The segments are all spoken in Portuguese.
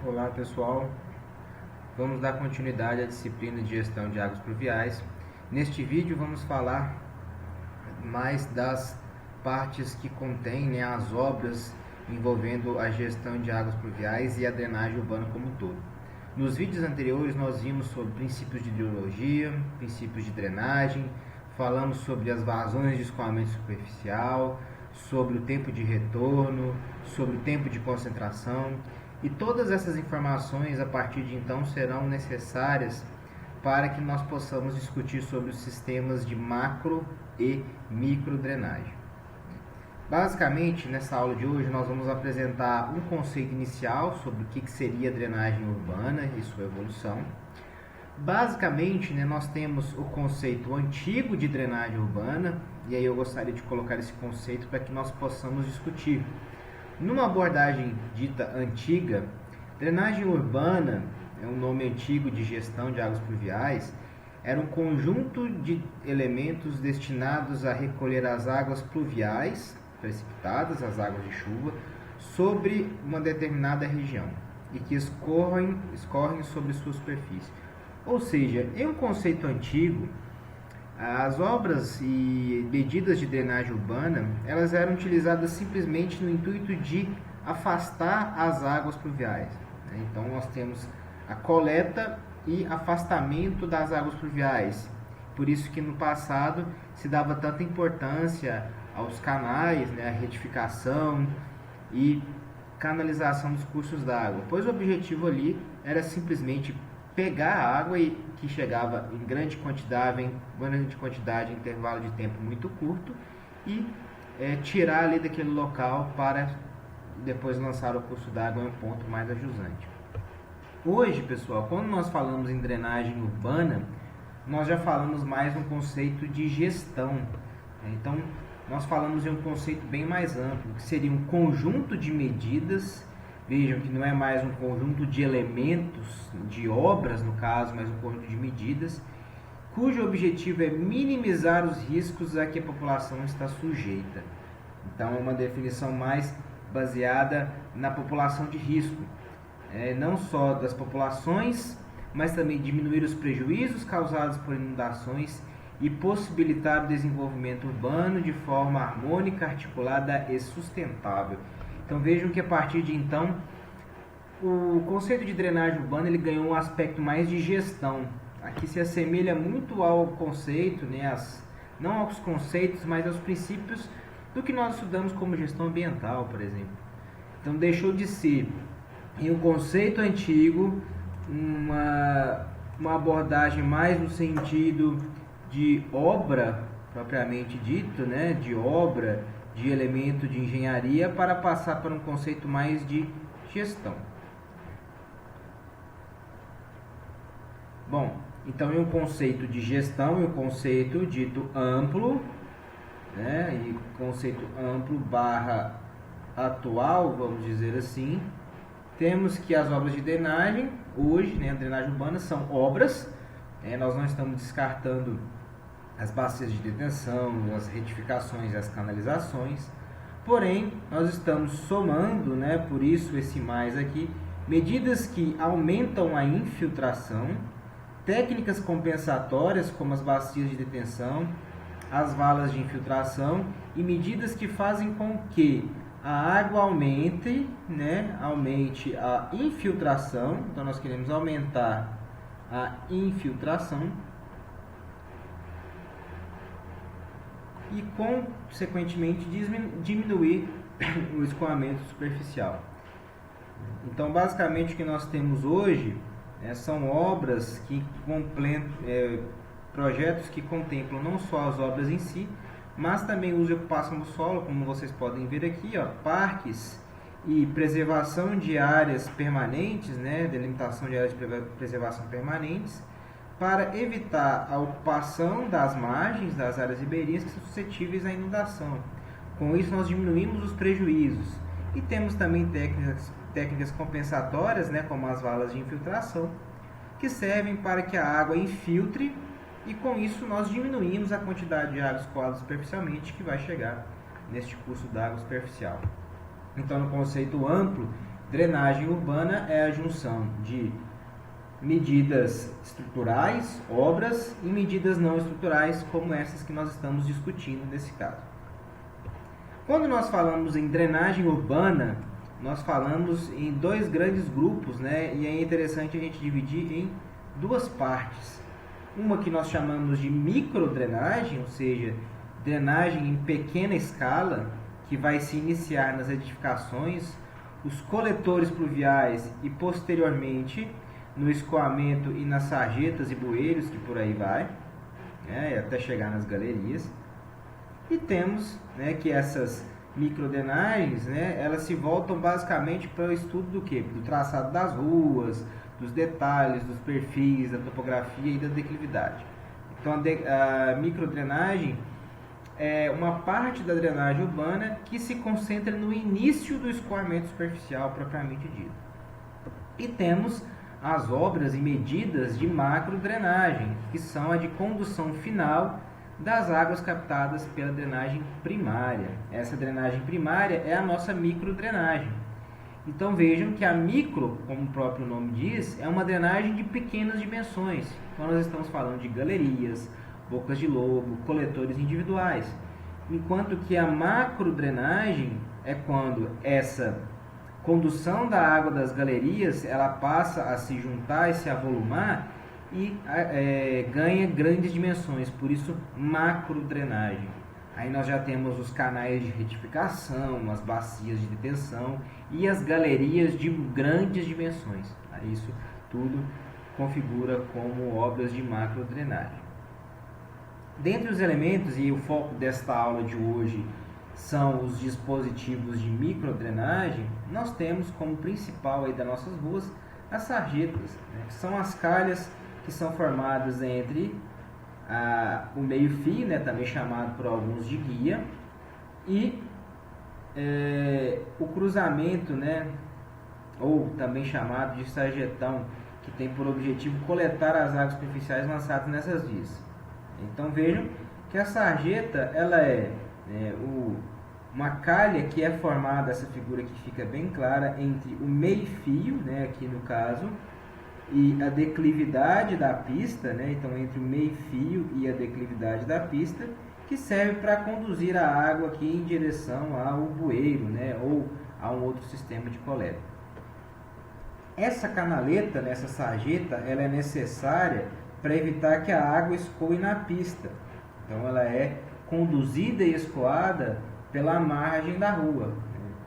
Olá pessoal, vamos dar continuidade à disciplina de gestão de águas pluviais. Neste vídeo vamos falar mais das partes que contém, as obras envolvendo a gestão de águas pluviais e a drenagem urbana como um todo. Nos vídeos anteriores nós vimos sobre princípios de hidrologia, princípios de drenagem, falamos sobre as vazões de escoamento superficial, sobre o tempo de retorno, sobre o tempo de concentração, e todas essas informações a partir de então serão necessárias para que nós possamos discutir sobre os sistemas de macro e micro drenagem. Basicamente, nessa aula de hoje nós vamos apresentar um conceito inicial sobre o que seria drenagem urbana e sua evolução. Basicamente, nós temos o conceito antigo de drenagem urbana, e aí eu gostaria de colocar esse conceito para que nós possamos discutir. Numa abordagem dita antiga, drenagem urbana é um nome antigo de gestão de águas pluviais, era um conjunto de elementos destinados a recolher as águas pluviais, precipitadas, as águas de chuva, sobre uma determinada região e que escorrem sobre sua superfície. Ou seja, em um conceito antigo, as obras e medidas de drenagem urbana, elas eram utilizadas simplesmente no intuito de afastar as águas pluviais. Então nós temos a coleta e afastamento das águas pluviais. Por isso que no passado se dava tanta importância aos canais, a retificação e canalização dos cursos d'água, pois o objetivo ali era simplesmente pegar a água que chegava em grande quantidade em intervalo de tempo muito curto e tirar ali daquele local para depois lançar o curso d'água em um ponto mais ajusante. Hoje, pessoal, quando nós falamos em drenagem urbana, nós já falamos mais um conceito de gestão. Então, nós falamos em um conceito bem mais amplo, que seria um conjunto de medidas. Vejam que não é mais um conjunto de elementos, de obras no caso, mas um conjunto de medidas, cujo objetivo é minimizar os riscos a que a população está sujeita. Então, é uma definição mais baseada na população de risco, não só das populações, mas também diminuir os prejuízos causados por inundações e possibilitar o desenvolvimento urbano de forma harmônica, articulada e sustentável. Então vejam que a partir de então, o conceito de drenagem urbana ele ganhou um aspecto mais de gestão. Aqui se assemelha muito ao conceito, não aos conceitos, mas aos princípios do que nós estudamos como gestão ambiental, por exemplo. Então deixou de ser, em um conceito antigo, uma abordagem mais no sentido de obra, propriamente dito, de obra, de elemento de engenharia, para passar para um conceito mais de gestão. Bom, então em um conceito de gestão, em um conceito dito amplo, e conceito amplo barra atual, vamos dizer assim, temos que as obras de drenagem, hoje, a drenagem urbana, são obras, nós não estamos descartando as bacias de detenção, as retificações e as canalizações, porém nós estamos somando, por isso esse mais aqui, medidas que aumentam a infiltração, técnicas compensatórias como as bacias de detenção, as valas de infiltração e medidas que fazem com que a água aumente, aumente a infiltração. Então nós queremos aumentar a infiltração e, consequentemente, diminuir o escoamento superficial. Então, basicamente, o que nós temos hoje são obras que projetos que contemplam não só as obras em si, mas também uso e ocupação do solo, como vocês podem ver aqui, parques e preservação de áreas permanentes, delimitação de áreas de preservação permanentes, para evitar a ocupação das margens das áreas ribeirinhas que são suscetíveis à inundação. Com isso, nós diminuímos os prejuízos. E temos também técnicas compensatórias, como as valas de infiltração, que servem para que a água infiltre e, com isso, nós diminuímos a quantidade de água escoada superficialmente que vai chegar neste curso d'água superficial. Então, no conceito amplo, Drenagem urbana é a junção de medidas estruturais, obras, e medidas não estruturais, como essas que nós estamos discutindo nesse caso. Quando nós falamos em drenagem urbana, nós falamos em dois grandes grupos, né? E é interessante a gente dividir em duas partes. Uma que nós chamamos de microdrenagem, ou seja, drenagem em pequena escala, que vai se iniciar nas edificações, os coletores pluviais e posteriormente no escoamento e nas sarjetas e bueiros, que por aí vai, né, até chegar nas galerias. E temos, né, que essas microdrenagens, né, elas se voltam basicamente para o estudo do quê? Do traçado das ruas, dos detalhes, dos perfis, da topografia e da declividade. Então a microdrenagem é uma parte da drenagem urbana que se concentra no início do escoamento superficial propriamente dito. E temos as obras e medidas de macrodrenagem, que são a de condução final das águas captadas pela drenagem primária. Essa drenagem primária é a nossa microdrenagem. Então vejam que a micro, como o próprio nome diz, é uma drenagem de pequenas dimensões. Então nós estamos falando de galerias, bocas de lobo, coletores individuais. Enquanto que a macrodrenagem é quando essa condução da água das galerias ela passa a se juntar e se avolumar e ganha grandes dimensões, por isso macrodrenagem. Aí nós já temos os canais de retificação, as bacias de detenção e as galerias de grandes dimensões. Isso tudo configura como obras de macrodrenagem. Dentre os elementos, e o foco desta aula de hoje são os dispositivos de microdrenagem, nós temos como principal aí das nossas ruas as sarjetas, né, que são as calhas que são formadas entre o meio-fio, né, também chamado por alguns de guia, e o cruzamento, né, ou também chamado de sarjetão, que tem por objetivo coletar as águas superficiais lançadas nessas vias. Então vejam que a sarjeta ela uma calha que é formada, essa figura que fica bem clara, entre o meio-fio, né, aqui no caso, e a declividade da pista, né, então entre o meio-fio e a declividade da pista, que serve para conduzir a água aqui em direção ao bueiro, né, ou a um outro sistema de coleta. Essa canaleta, nessa sarjeta, ela é necessária para evitar que a água escoe na pista. Então ela é conduzida e escoada pela margem da rua.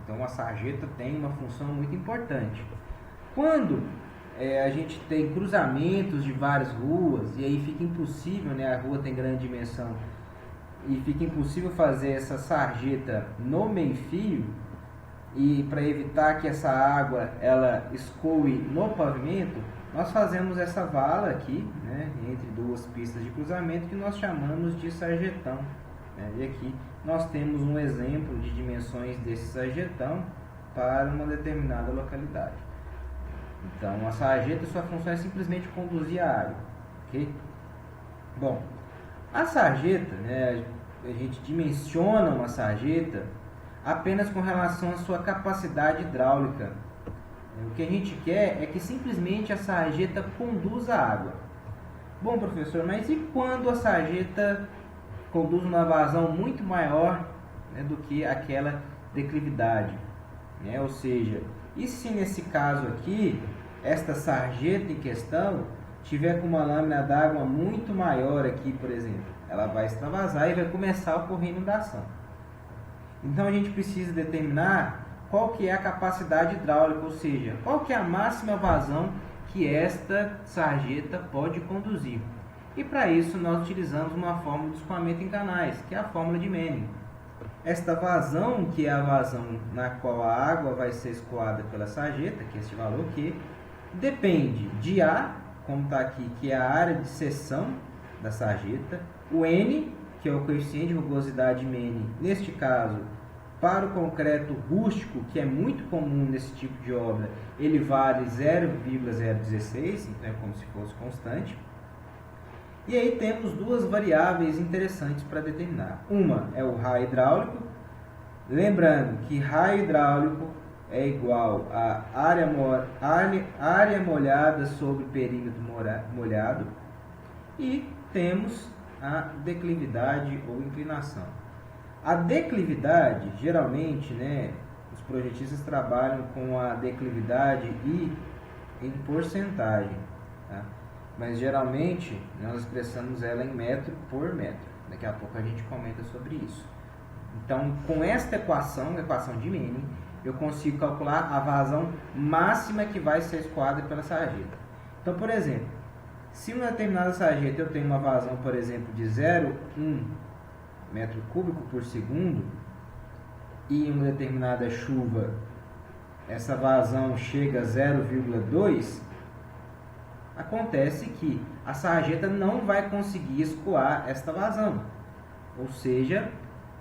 Então a sarjeta tem uma função muito importante. Quando a gente tem cruzamentos de várias ruas e aí fica impossível, né, a rua tem grande dimensão e fica impossível fazer essa sarjeta no meio-fio, e para evitar que essa água ela escoe no pavimento, nós fazemos essa vala aqui, né, entre duas pistas de cruzamento, que nós chamamos de sarjetão, né? E aqui nós temos um exemplo de dimensões desse sarjetão para uma determinada localidade. Então a sarjeta, sua função é simplesmente conduzir a água, ok? Bom, a sarjeta, né, a gente dimensiona uma sarjeta apenas com relação à sua capacidade hidráulica. O que a gente quer é que simplesmente a sarjeta conduza a água. Bom, professor, mas e quando a sarjeta conduz uma vazão muito maior, né, do que aquela declividade? Né? Ou seja, e se nesse caso aqui, esta sarjeta em questão tiver com uma lâmina d'água muito maior aqui, por exemplo, ela vai extravasar e vai começar a ocorrer inundação. Então a gente precisa determinar qual que é a capacidade hidráulica, ou seja, qual que é a máxima vazão que esta sarjeta pode conduzir. E para isso nós utilizamos uma fórmula de escoamento em canais, que é a fórmula de Manning. Esta vazão, que é a vazão na qual a água vai ser escoada pela sarjeta, que é este valor Q, depende de A, como está aqui, que é a área de seção da sarjeta, o N, que é o coeficiente de rugosidade Manning, neste caso, para o concreto rústico, que é muito comum nesse tipo de obra, ele vale 0,016, então é como se fosse constante. E aí temos duas variáveis interessantes para determinar. Uma é o raio hidráulico, lembrando que raio hidráulico é igual a área molhada sobre perímetro molhado, e temos a declividade ou inclinação. A declividade, geralmente, né, os projetistas trabalham com a declividade e em porcentagem, tá? Mas geralmente nós expressamos ela em metro por metro. Daqui a pouco a gente comenta sobre isso. Então, com esta equação, a equação de Manning, eu consigo calcular a vazão máxima que vai ser escoada pela sarjeta. Então, por exemplo, se uma determinada sarjeta eu tenho uma vazão, por exemplo, de 0,1 metro cúbico por segundo, e em uma determinada chuva essa vazão chega a 0,2, acontece que a sarjeta não vai conseguir escoar esta vazão, ou seja,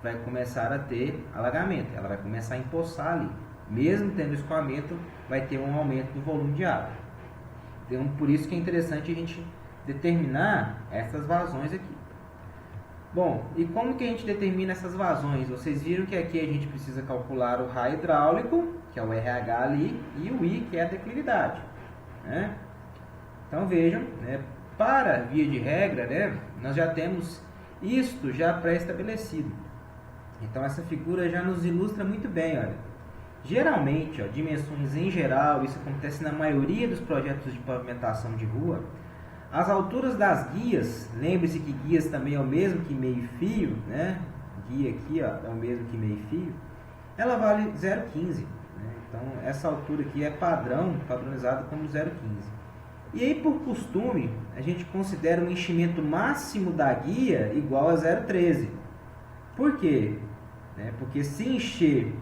vai começar a ter alagamento, ela vai começar a empoçar ali. Mesmo tendo escoamento, vai ter um aumento do volume de água. Então, por isso que é interessante a gente determinar essas vazões aqui. Bom, e como que a gente determina essas vazões? Vocês viram que aqui a gente precisa calcular o raio hidráulico, que é o RH ali, e o I, que é a declividade, né? Então vejam, né, para via de regra, né, nós já temos isto já pré-estabelecido. Então essa figura já nos ilustra muito bem, olha. Geralmente, ó, dimensões em geral, isso acontece na maioria dos projetos de pavimentação de rua. As alturas das guias, lembre-se que guias também é o mesmo que meio-fio, né? Guia aqui, ó, é o mesmo que meio-fio. Ela vale 0,15, né? Então essa altura aqui é padronizada como 0,15. E aí, por costume, a gente considera o enchimento máximo da guia igual a 0,13. Por quê? Porque se encher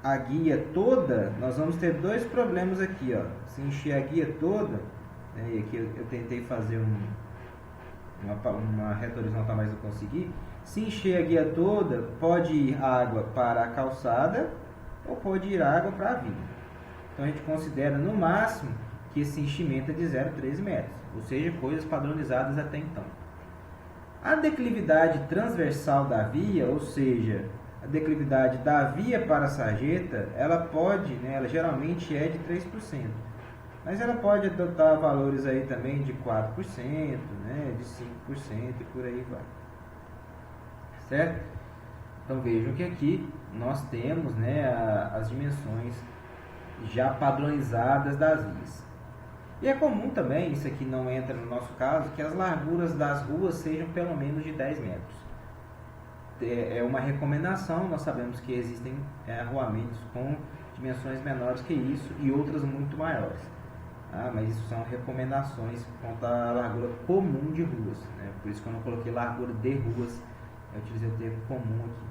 a guia toda, nós vamos ter dois problemas aqui, ó. Se encher a guia toda, né, e aqui eu tentei fazer uma reta horizontal, mas não consegui. Se encher a guia toda, pode ir água para a calçada ou pode ir água para a via. Então a gente considera no máximo que esse enchimento é de 0,13 metros, ou seja, coisas padronizadas até então. A declividade transversal da via, ou seja, a declividade da via para a sarjeta, ela pode, né, ela geralmente é de 3%, mas ela pode adotar valores aí também de 4%, né, de 5% e por aí vai. Certo? Então vejam que aqui nós temos, né, as dimensões já padronizadas das vias. E é comum também, isso aqui não entra no nosso caso, que as larguras das ruas sejam pelo menos de 10 metros. É uma recomendação, nós sabemos que existem arruamentos com dimensões menores que isso e outras muito maiores. Mas isso são recomendações quanto à largura comum de ruas, né? Por isso que eu não coloquei largura de ruas, eu utilizei o termo comum aqui.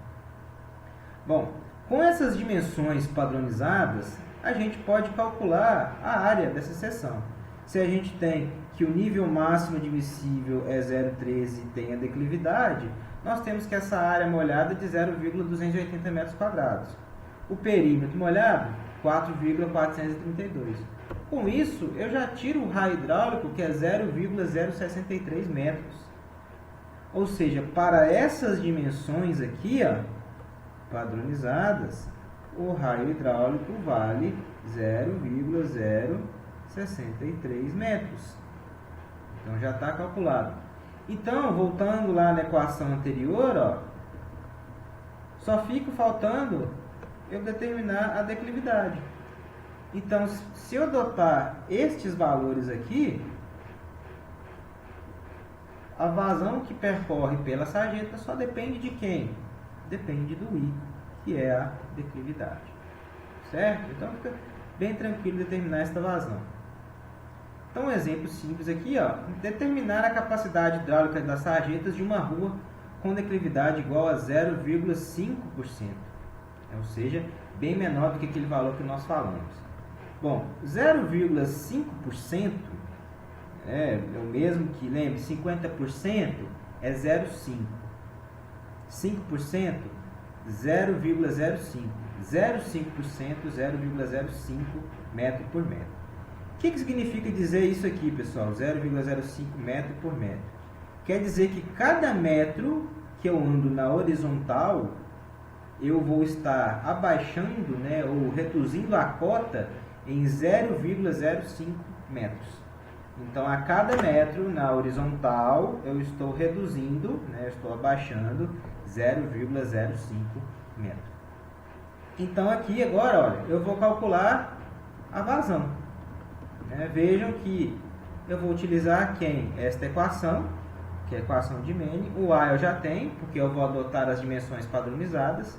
Bom, com essas dimensões padronizadas, a gente pode calcular a área dessa seção. Se a gente tem que o nível máximo admissível é 0,13 e tem a declividade, nós temos que essa área molhada é de 0,280 metros quadrados. O perímetro molhado, 4,432. Com isso, eu já tiro o raio hidráulico, que é 0,063 metros. Ou seja, para essas dimensões aqui, ó, padronizadas, o raio hidráulico vale 0,063 metros. Então já está calculado. Então, voltando lá na equação anterior, ó, só fica faltando eu determinar a declividade. Então, se eu adotar estes valores aqui, a vazão que percorre pela sarjeta só depende de quem? Depende do I, que é a declividade. Certo? Então fica bem tranquilo determinar esta vazão. Então um exemplo simples aqui, ó, determinar a capacidade hidráulica das sarjetas de uma rua com declividade igual a 0,5%, ou seja, bem menor do que aquele valor que nós falamos. Bom, 0,5% é o mesmo que, lembre, 50% é 0,5%. 5%, 0,05%. 0,5%, 0,05 metro por metro. O que significa dizer isso aqui, pessoal? 0,05 metro por metro. Quer dizer que cada metro que eu ando na horizontal, eu vou estar abaixando, né, ou reduzindo a cota em 0,05 metros. Então, a cada metro na horizontal, eu estou reduzindo, né, eu estou abaixando 0,05 metros. Então, aqui agora, olha, eu vou calcular a vazão. Vejam que eu vou utilizar esta equação, que é a equação de Manning. O A eu já tenho, porque eu vou adotar as dimensões padronizadas.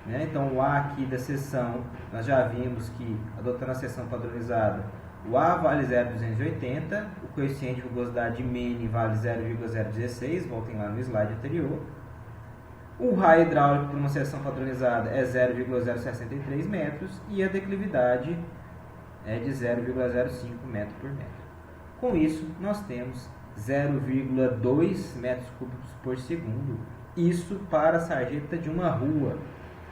Então, o A aqui da seção, nós já vimos que, adotando a seção padronizada, o A vale 0,280, o coeficiente de rugosidade de Manning vale 0,016, voltem lá no slide anterior. O raio hidráulico para uma seção padronizada é 0,063 metros e a declividade é de 0,05 metro por metro. Com isso, nós temos 0,2 metros cúbicos por segundo. Isso para a sarjeta de uma rua.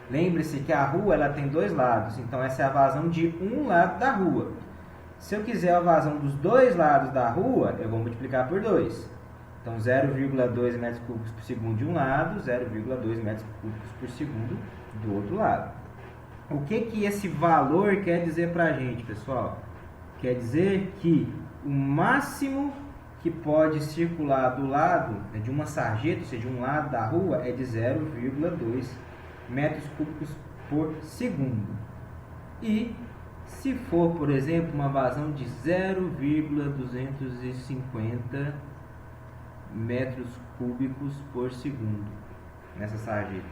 Lembre-se que a rua ela tem dois lados, então essa é a vazão de um lado da rua. Se eu quiser a vazão dos dois lados da rua, eu vou multiplicar por 2. Então, 0,2 metros cúbicos por segundo de um lado, 0,2 metros cúbicos por segundo do outro lado. O que esse valor quer dizer para a gente, pessoal? Quer dizer que o máximo que pode circular do lado de uma sarjeta, ou seja, de um lado da rua, é de 0,2 metros cúbicos por segundo. E se for, por exemplo, uma vazão de 0,250 metros cúbicos por segundo nessa sarjeta,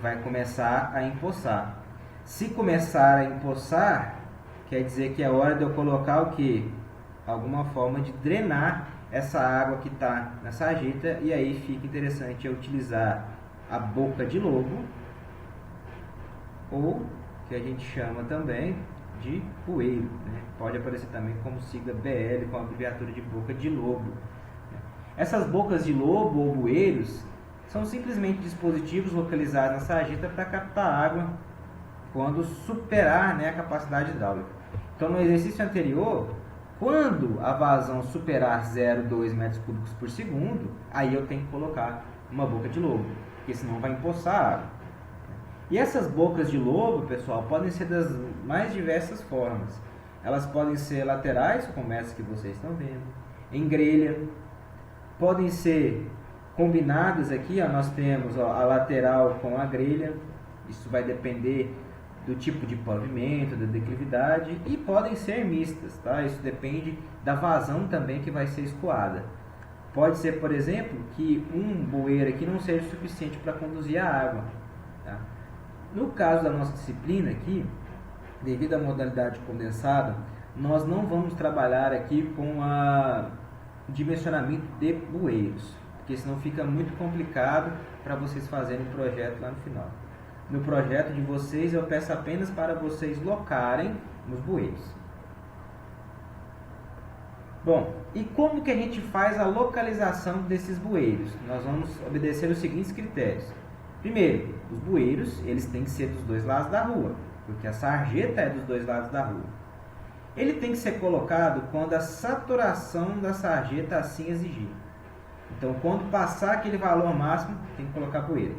vai começar a empoçar. Se começar a empoçar, quer dizer que é hora de eu colocar o quê? Alguma forma de drenar essa água que está na sarjeta, e aí fica interessante eu utilizar a boca de lobo, ou que a gente chama também de bueiro, Pode aparecer também como sigla BL, com a abreviatura de boca de lobo. Essas bocas de lobo ou bueiros são simplesmente dispositivos localizados na sarjeta para captar água quando superar a capacidade hidráulica. Então, no exercício anterior, quando a vazão superar 0,2 metros cúbicos por segundo, aí eu tenho que colocar uma boca de lobo, porque senão vai empoçar a água. E essas bocas de lobo, pessoal, podem ser das mais diversas formas. Elas podem ser laterais, como essa que vocês estão vendo, em grelha. Podem ser combinadas aqui, nós temos a lateral com a grelha. Isso vai depender do tipo de pavimento, da declividade, e podem ser mistas, tá? Isso depende da vazão também que vai ser escoada. Pode ser, por exemplo, que um bueiro aqui não seja suficiente para conduzir a água, tá? No caso da nossa disciplina aqui, devido à modalidade condensada, nós não vamos trabalhar aqui com dimensionamento de bueiros, porque senão fica muito complicado para vocês fazerem o projeto lá no final. No projeto de vocês, eu peço apenas para vocês locarem os bueiros. Bom, e como que a gente faz a localização desses bueiros? Nós vamos obedecer os seguintes critérios. Primeiro, os bueiros, eles têm que ser dos dois lados da rua, porque a sarjeta é dos dois lados da rua. Ele tem que ser colocado quando a saturação da sarjeta assim exigir. Então, quando passar aquele valor máximo, tem que colocar bueiro.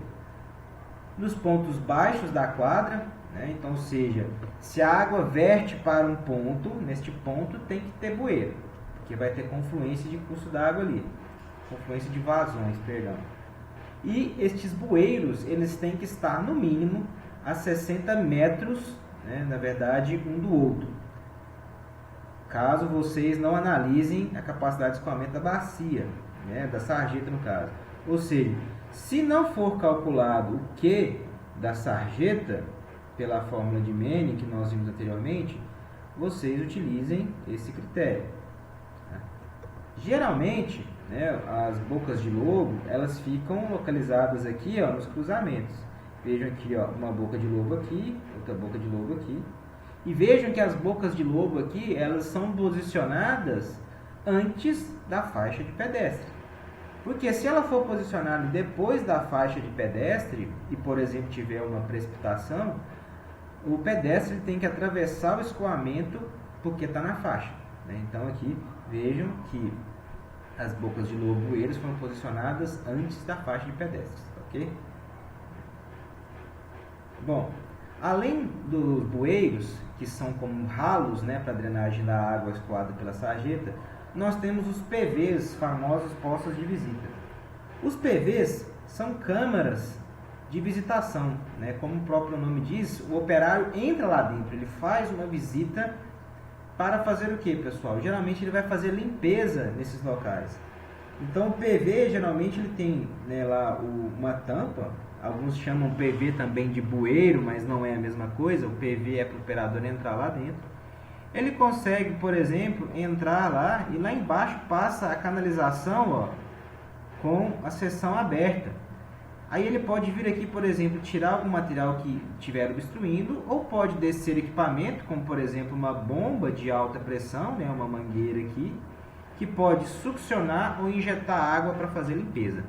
Nos pontos baixos da quadra, então, ou seja, se a água verte para um ponto, neste ponto tem que ter bueiro, porque vai ter confluência de curso d'água ali, confluência de vazões, perdão. E estes bueiros, eles têm que estar no mínimo a 60 metros, na verdade, um do outro. Caso vocês não analisem a capacidade de escoamento da bacia, da sarjeta no caso. Ou seja, se não for calculado o Q da sarjeta, pela fórmula de Manning que nós vimos anteriormente, vocês utilizem esse critério. Geralmente, as bocas de lobo, elas ficam localizadas aqui nos cruzamentos. Vejam aqui, uma boca de lobo aqui, outra boca de lobo aqui. E vejam que as bocas de lobo aqui, elas são posicionadas antes da faixa de pedestre. Porque se ela for posicionada depois da faixa de pedestre, e por exemplo tiver uma precipitação, o pedestre tem que atravessar o escoamento porque está na faixa. Então aqui, vejam que as bocas de lobo bueiros foram posicionadas antes da faixa de pedestres, ok? Bom, além dos bueiros, que são como ralos, né, para drenagem da água escoada pela sarjeta, nós temos os PVs, famosos postos de visita. Os PVs são câmaras de visitação, né? Como o próprio nome diz, o operário entra lá dentro, ele faz uma visita para fazer o que, pessoal? Geralmente ele vai fazer limpeza nesses locais. Então o PV geralmente ele tem, né, lá uma tampa, alguns chamam PV também de bueiro, mas não é a mesma coisa, o PV é para o operador entrar lá dentro. Ele consegue, por exemplo, entrar lá e lá embaixo passa a canalização, ó, com a seção aberta. Aí ele pode vir aqui, por exemplo, tirar algum material que estiver obstruindo, ou pode descer equipamento, como por exemplo uma bomba de alta pressão, né, uma mangueira aqui, que pode succionar ou injetar água para fazer limpeza.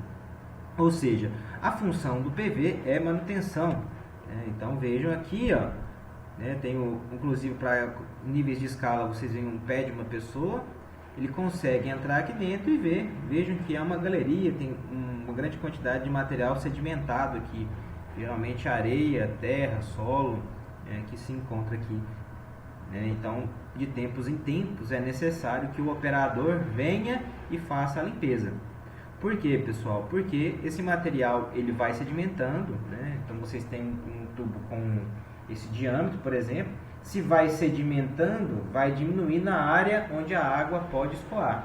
Ou seja, a função do PV é manutenção. Então vejam aqui, ó, né, tem inclusive para níveis de escala, vocês veem um pé de uma pessoa, ele consegue entrar aqui dentro e ver. Vejam que é uma galeria, tem uma grande quantidade de material sedimentado aqui, geralmente areia, terra, solo, que se encontra aqui. Então, de tempos em tempos é necessário que o operador venha e faça a limpeza. Por quê, pessoal? Porque esse material ele vai sedimentando, né? Então vocês têm um tubo com esse diâmetro, por exemplo, se vai sedimentando, vai diminuindo a área onde a água pode escoar.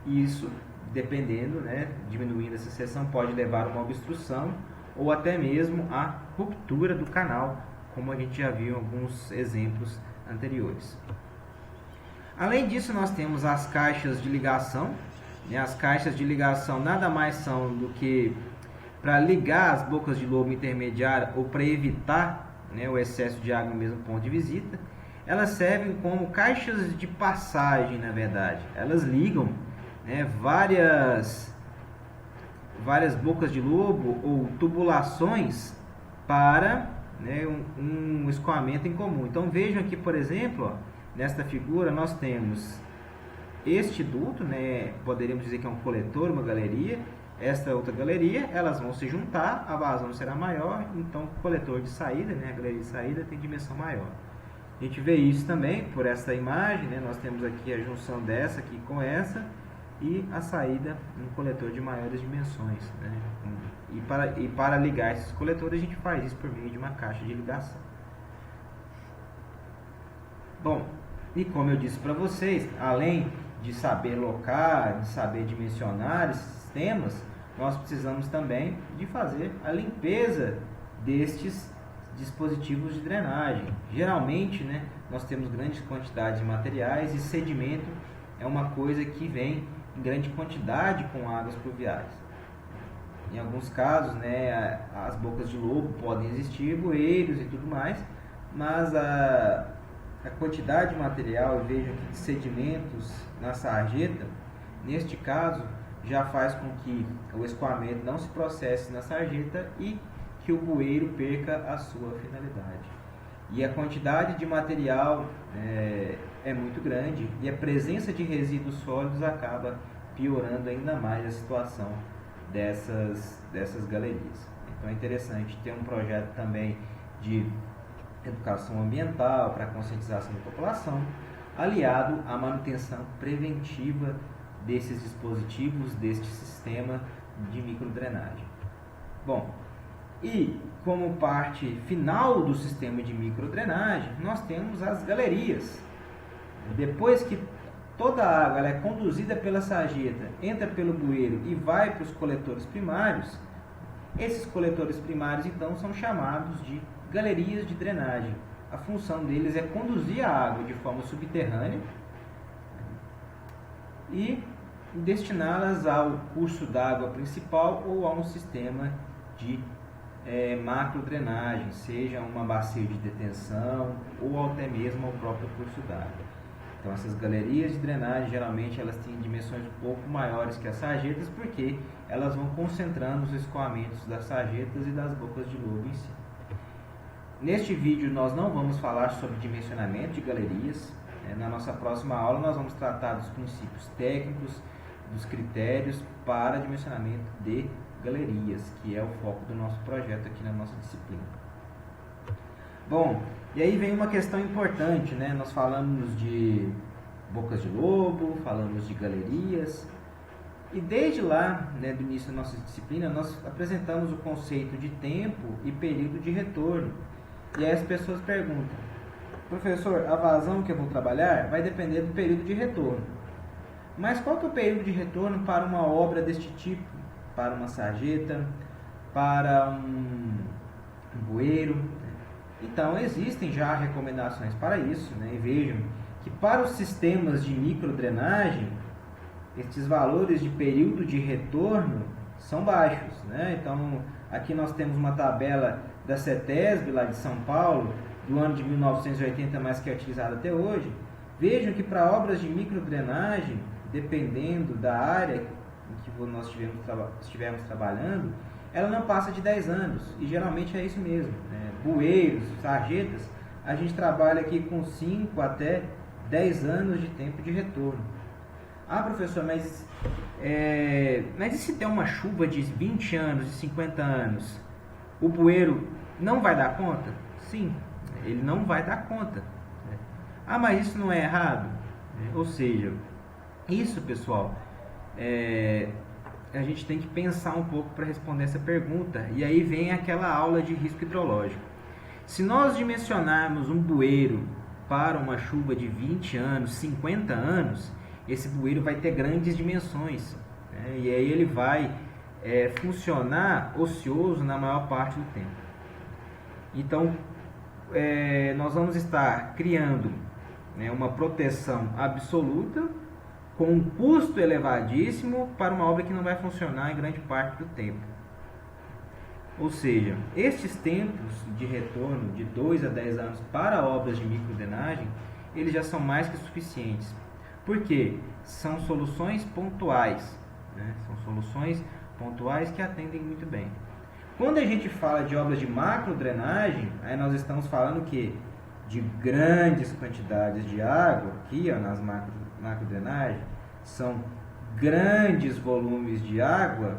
E isso, dependendo, né, diminuindo essa seção, pode levar a uma obstrução ou até mesmo a ruptura do canal, como a gente já viu em alguns exemplos anteriores. Além disso, nós temos as caixas de ligação. As caixas de ligação nada mais são do que para ligar as bocas de lobo intermediária ou para evitar, né, o excesso de água no mesmo ponto de visita. Elas servem como caixas de passagem, na verdade. Elas ligam, né, várias bocas de lobo ou tubulações para, né, um escoamento em comum. Então vejam aqui, por exemplo, ó, nesta figura nós temos este duto, né, poderíamos dizer que é um coletor, uma galeria. Esta outra galeria, elas vão se juntar, a vazão será maior, então o coletor de saída, né, a galeria de saída tem dimensão maior. A gente vê isso também por essa imagem, né, nós temos aqui a junção dessa aqui com essa e a saída no coletor de maiores dimensões, né? E para ligar esses coletores a gente faz isso por meio de uma caixa de ligação. Bom, e como eu disse para vocês, além de saber locar, de saber dimensionar esses sistemas, nós precisamos também de fazer a limpeza destes dispositivos de drenagem. Geralmente, né, nós temos grandes quantidades de materiais e sedimento é uma coisa que vem em grande quantidade com águas pluviais. Em alguns casos, né, as bocas de lobo podem existir, bueiros e tudo mais, mas a quantidade de material, vejo aqui, de sedimentos na sarjeta, neste caso, já faz com que o escoamento não se processe na sarjeta e que o bueiro perca a sua finalidade. E a quantidade de material é muito grande e a presença de resíduos sólidos acaba piorando ainda mais a situação dessas galerias. Então é interessante ter um projeto também de educação ambiental para conscientização da população, aliado à manutenção preventiva desses dispositivos, deste sistema de microdrenagem. Bom, e como parte final do sistema de microdrenagem, nós temos as galerias. Depois que toda a água ela é conduzida pela sarjeta, entra pelo bueiro e vai para os coletores primários, esses coletores primários então são chamados de galerias de drenagem. A função deles é conduzir a água de forma subterrânea e destiná-las ao curso d'água principal ou a um sistema de macrodrenagem, seja uma bacia de detenção ou até mesmo ao próprio curso d'água. Então essas galerias de drenagem geralmente elas têm dimensões um pouco maiores que as sarjetas, porque elas vão concentrando os escoamentos das sarjetas e das bocas de lobo em si. Neste vídeo nós não vamos falar sobre dimensionamento de galerias. Na nossa próxima aula nós vamos tratar dos princípios técnicos, dos critérios para dimensionamento de galerias, que é o foco do nosso projeto aqui na nossa disciplina. Bom, e aí vem uma questão importante, né? Nós falamos de bocas de lobo, falamos de galerias, e desde lá, né, do início da nossa disciplina, nós apresentamos o conceito de tempo e período de retorno. E aí as pessoas perguntam: professor, a vazão que eu vou trabalhar vai depender do período de retorno. Mas qual que é o período de retorno para uma obra deste tipo? Para uma sarjeta, para um bueiro? Então, existem já recomendações para isso, né? E vejam que para os sistemas de microdrenagem, estes valores de período de retorno são baixos, né? Então, aqui nós temos uma tabela da CETESB, lá de São Paulo, do ano de 1980, mas que é utilizada até hoje. Vejam que para obras de microdrenagem, dependendo da área em que nós estivermos trabalhando, ela não passa de 10 anos, e geralmente é isso mesmo, né? Bueiros, sarjetas, a gente trabalha aqui com 5 até 10 anos de tempo de retorno. Ah, professor, mas e se der uma chuva de 20 anos, de 50 anos, o bueiro não vai dar conta? Sim, ele não vai dar conta. Ah, mas isso não é errado? Ou seja, isso, pessoal, a gente tem que pensar um pouco para responder essa pergunta. E aí vem aquela aula de risco hidrológico. Se nós dimensionarmos um bueiro para uma chuva de 20 anos, 50 anos, esse bueiro vai ter grandes dimensões, né? E aí ele vai funcionar ocioso na maior parte do tempo. Então, nós vamos estar criando, né, uma proteção absoluta com um custo elevadíssimo para uma obra que não vai funcionar em grande parte do tempo. Ou seja, estes tempos de retorno de 2 a 10 anos para obras de microdrenagem, eles já são mais que suficientes. Por quê? São soluções pontuais, né? São soluções pontuais que atendem muito bem. Quando a gente fala de obras de macrodrenagem, aí nós estamos falando que de grandes quantidades de água, aqui ó, nas macrodrenagem, são grandes volumes de água.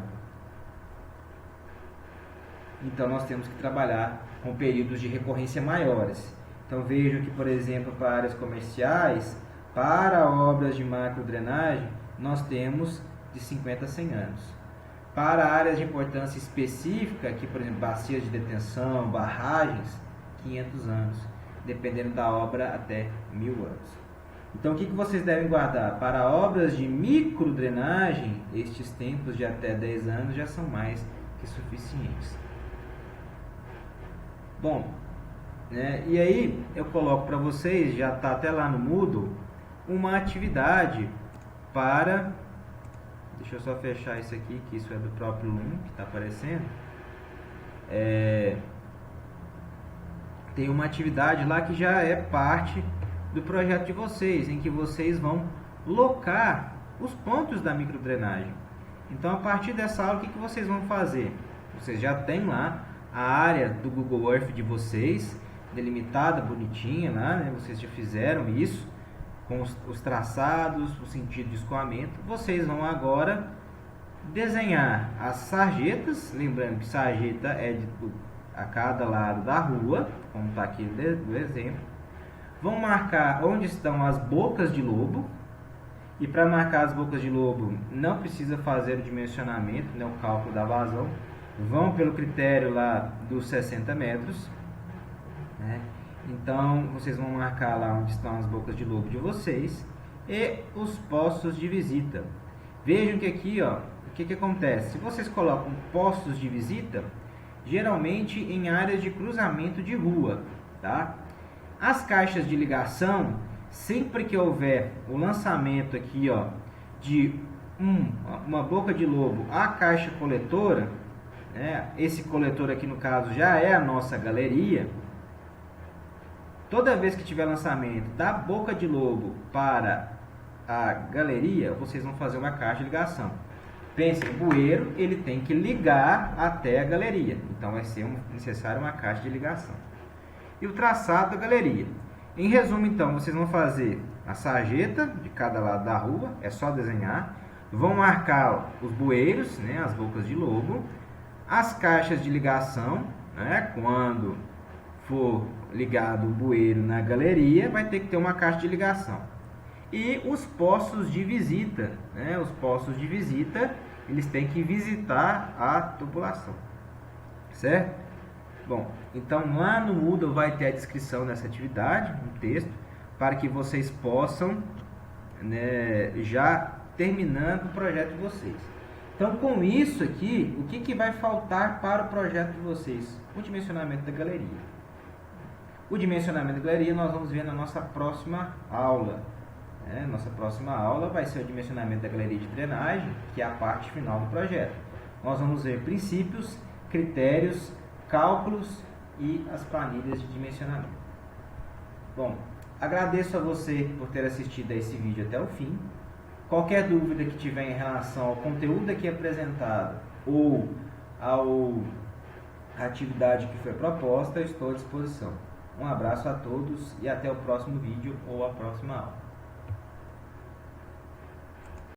Então nós temos que trabalhar com períodos de recorrência maiores. Então vejo que, por exemplo, para áreas comerciais, para obras de macrodrenagem, nós temos de 50 a 100 anos. Para áreas de importância específica, aqui, por exemplo, bacias de detenção, barragens, 500 anos. Dependendo da obra, até 1000 anos. Então, o que vocês devem guardar? Para obras de microdrenagem, estes tempos de até 10 anos já são mais que suficientes. Bom, né, e aí eu coloco para vocês, já está até lá no Moodle, uma atividade para... Deixa eu só fechar isso aqui, que isso é do próprio Loom, que está aparecendo. Tem uma atividade lá que já é parte do projeto de vocês, em que vocês vão locar os pontos da microdrenagem. Então, a partir dessa aula, o que vocês vão fazer? Vocês já têm lá a área do Google Earth de vocês, delimitada, bonitinha lá, né? Vocês já fizeram isso, com os traçados, o sentido de escoamento. Vocês vão agora desenhar as sarjetas, lembrando que sarjeta é a cada lado da rua, como está aqui do exemplo. Vão marcar onde estão as bocas de lobo, e para marcar as bocas de lobo não precisa fazer o dimensionamento, né, o cálculo da vazão. Vão pelo critério lá dos 60 metros, né? Então vocês vão marcar lá onde estão as bocas de lobo de vocês e os postos de visita. Vejam que aqui, ó, o que acontece? Se vocês colocam postos de visita, geralmente em áreas de cruzamento de rua, tá? As caixas de ligação, sempre que houver o lançamento aqui, ó, de uma boca de lobo à caixa coletora, né? Esse coletor aqui no caso já é a nossa galeria. Toda vez que tiver lançamento da boca de lobo para a galeria, vocês vão fazer uma caixa de ligação. Pense, o bueiro ele tem que ligar até a galeria, então vai ser necessário uma caixa de ligação. E o traçado da galeria. Em resumo, então, vocês vão fazer a sarjeta de cada lado da rua, é só desenhar. Vão marcar os bueiros, né, as bocas de lobo, as caixas de ligação, né, quando for ligado o bueiro na galeria, vai ter que ter uma caixa de ligação. E os postos de visita, né? Os postos de visita, eles têm que visitar a tubulação, certo? Bom, então lá no Moodle vai ter a descrição dessa atividade, um texto, para que vocês possam, né, já terminando o projeto de vocês. Então, com isso aqui, o que vai faltar para o projeto de vocês? O dimensionamento da galeria. O dimensionamento da galeria nós vamos ver na nossa próxima aula. Nossa próxima aula vai ser o dimensionamento da galeria de drenagem, que é a parte final do projeto. Nós vamos ver princípios, critérios, cálculos e as planilhas de dimensionamento. Bom, agradeço a você por ter assistido a esse vídeo até o fim. Qualquer dúvida que tiver em relação ao conteúdo aqui apresentado ou à atividade que foi proposta, eu estou à disposição. Um abraço a todos e até o próximo vídeo ou a próxima aula.